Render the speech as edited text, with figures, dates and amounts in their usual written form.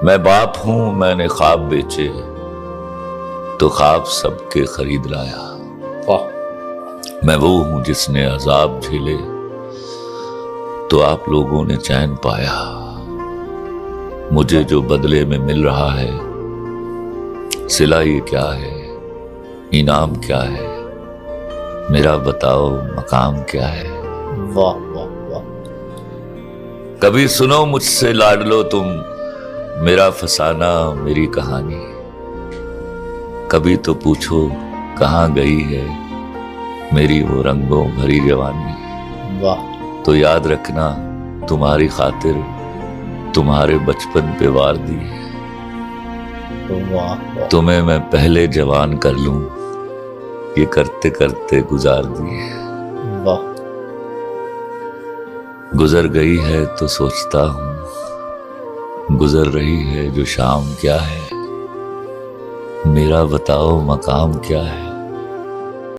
मैं बाप हूं, मैंने ख्वाब बेचे तो ख्वाब सबके खरीद लाया। वाह। मैं वो हूं जिसने अजाब झेले तो आप लोगों ने चैन पाया। मुझे जो बदले में मिल रहा है, सिला ये क्या है, इनाम क्या है, मेरा बताओ मकाम क्या है। वाह वाह वाह। कभी सुनो मुझसे लाडलो तुम मेरा फसाना मेरी कहानी। कभी तो पूछो कहाँ गई है मेरी वो रंगों भरी जवानी। वाह। तो याद रखना तुम्हारी खातिर तुम्हारे बचपन पे वार दी है। वाह वाह। तुम्हें मैं पहले जवान कर लूं ये करते करते गुजार दी है। वाह। गुजर गई है तो सोचता हूं गुजर रही है जो शाम क्या है, मेरा बताओ मकाम क्या है।